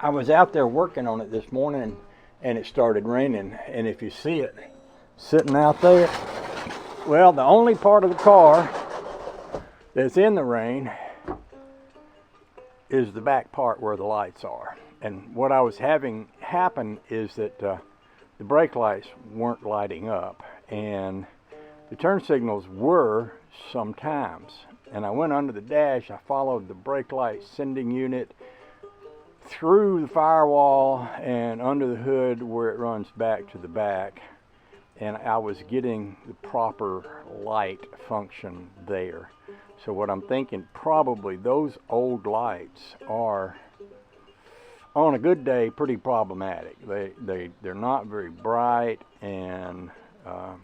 I was out there working on it this morning and it started raining, and if you see it sitting out there, well, the only part of the car that's in the rain is the back part where the lights are. And what I was having happen is that the brake lights weren't lighting up, and the turn signals were sometimes. And I went under the dash, I followed the brake light sending unit through the firewall and under the hood where it runs back to the back, and I was getting the proper light function there. So what I'm thinking, probably those old lights are, on a good day, pretty problematic. They're not very bright, and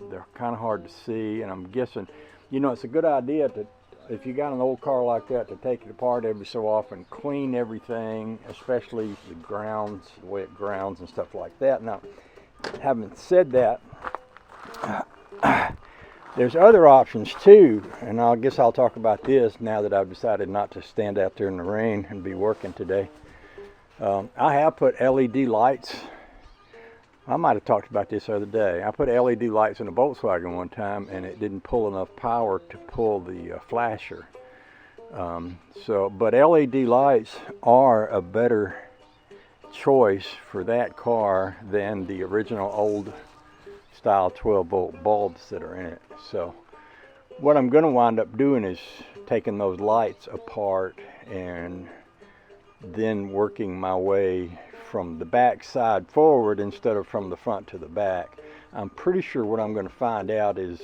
they're kind of hard to see, and I'm guessing, you know, it's a good idea to, if you got an old car like that, to take it apart every so often, clean everything, especially the grounds, the way it grounds and stuff like that. Now, having said that, there's other options too, and I guess I'll talk about this now that I've decided not to stand out there in the rain and be working today. I have put LED lights. I might have talked about this the other day. I put LED lights in a Volkswagen one time, and it didn't pull enough power to pull the flasher. But LED lights are a better choice for that car than the original old style 12-volt bulbs that are in it. So what I'm going to wind up doing is taking those lights apart and then working my way from the back side forward instead of from the front to the back. I'm pretty sure what I'm going to find out is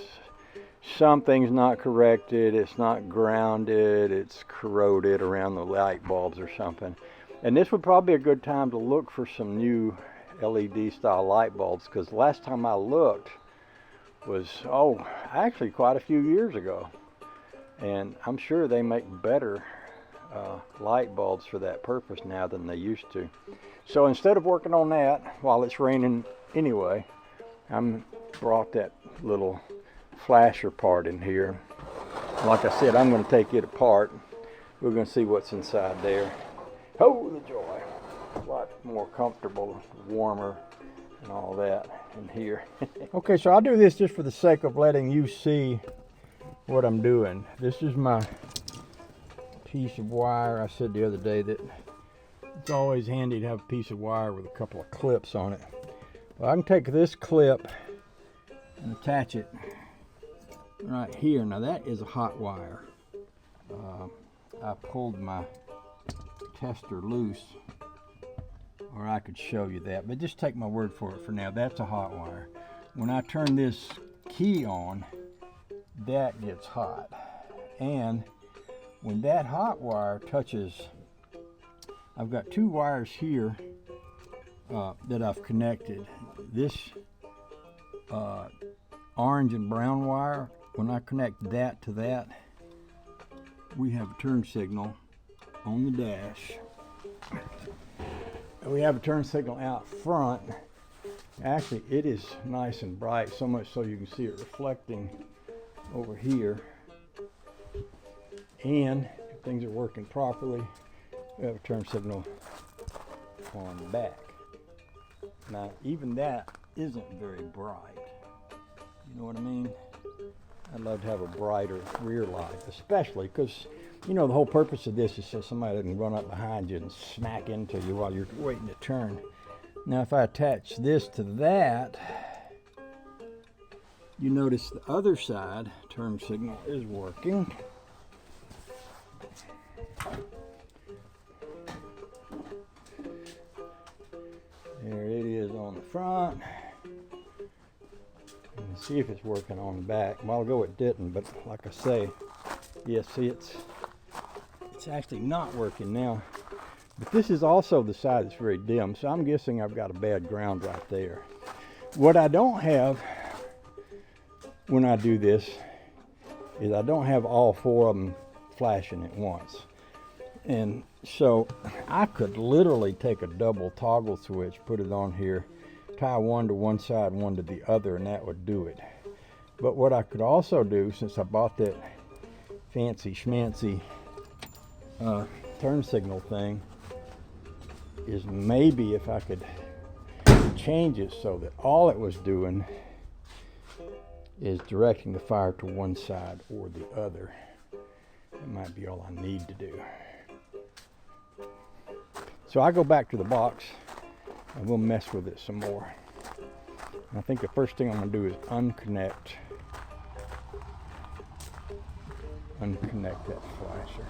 something's not corrected, it's not grounded, it's corroded around the light bulbs or something. And this would probably be a good time to look for some new LED style light bulbs, because the last time I looked was, actually quite a few years ago. And I'm sure they make better light bulbs for that purpose now than they used to. So instead of working on that while it's raining anyway, I brought that little flasher part in here. Like I said, I'm going to take it apart. We're going to see what's inside there. Oh, the joy. A lot more comfortable, warmer, and all that in here. Okay, so I'll do this just for the sake of letting you see what I'm doing. This is my piece of wire. I said the other day that it's always handy to have a piece of wire with a couple of clips on it. Well, I can take this clip and attach it right here. Now that is a hot wire. I pulled my tester loose, or I could show you that, but just take my word for it for now. That's a hot wire. When I turn this key on, that gets hot. And when that hot wire touches, I've got two wires here that I've connected. This orange and brown wire, when I connect that to that, we have a turn signal on the dash. We have a turn signal out front. Actually, it is nice and bright, so much so you can see it reflecting over here. And if things are working properly, we have a turn signal on the back. Now, even that isn't very bright. You know what I mean? I'd love to have a brighter rear light, especially because, you know, the whole purpose of this is so somebody doesn't run up behind you and smack into you while you're waiting to turn. Now, if I attach this to that, you notice the other side turn signal is working. There it is on the front. And see if it's working on the back. A while ago it didn't, but like I say, yes, see it's actually not working now. But this is also the side that's very dim, so I'm guessing I've got a bad ground right there. What I don't have when I do this is I don't have all four of them flashing at once. And so I could literally take a double toggle switch, put it on here, tie one to one side, one to the other, and that would do it. But what I could also do, since I bought that fancy schmancy turn signal thing, is maybe if I could change it so that all it was doing is directing the fire to one side or the other. That might be all I need to do. So I go back to the box and we'll mess with it some more. And I think the first thing I'm going to do is unconnect that flasher.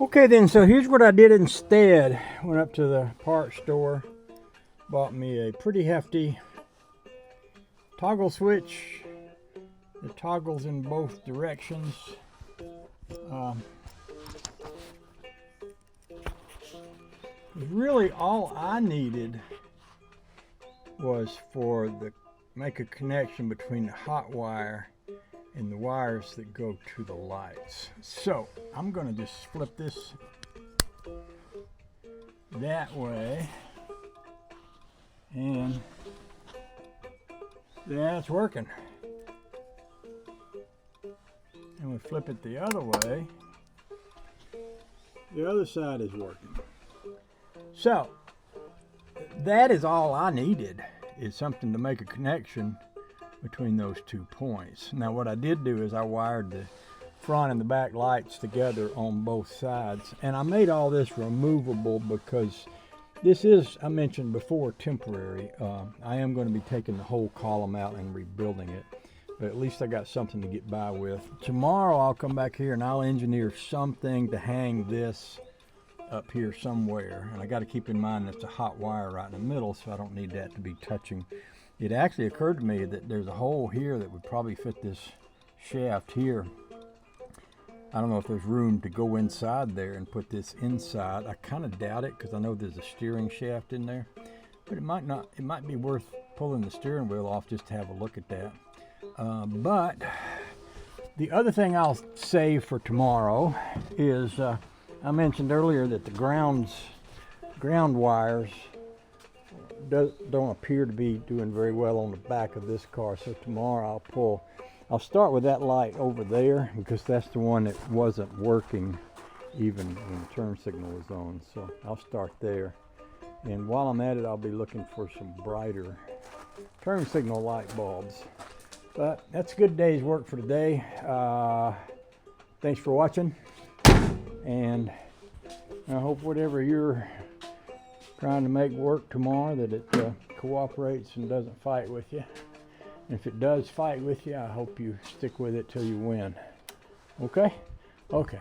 Okay then, so here's what I did instead. Went up to the parts store, bought me a pretty hefty toggle switch. The toggles in both directions. Really all I needed was for make a connection between the hot wire and the wires that go to the lights. So I'm going to just flip this that way, and that's working. And we flip it the other way, the other side is working. So that is all I needed, is something to make a connection between those 2 points. Now what I did do is I wired the front and the back lights together on both sides, and I made all this removable because this is, I mentioned before, temporary. I am going to be taking the whole column out and rebuilding it, but at least I got something to get by with. Tomorrow I'll come back here and I'll engineer something to hang this up here somewhere, and I got to keep in mind that's a hot wire right in the middle, so I don't need that to be touching. It actually occurred to me that there's a hole here that would probably fit this shaft here. I don't know if there's room to go inside there and put this inside. I kind of doubt it because I know there's a steering shaft in there, but it might not. It might be worth pulling the steering wheel off just to have a look at that. But the other thing I'll save for tomorrow is I mentioned earlier that the ground wires don't appear to be doing very well on the back of this car. So tomorrow I'll start with that light over there because that's the one that wasn't working even when the turn signal was on. So I'll start there. And while I'm at it, I'll be looking for some brighter turn signal light bulbs. But that's a good day's work for today. Thanks for watching. And I hope whatever you're trying to make work tomorrow, that it cooperates and doesn't fight with you. And if it does fight with you, I hope you stick with it till you win. Okay? Okay.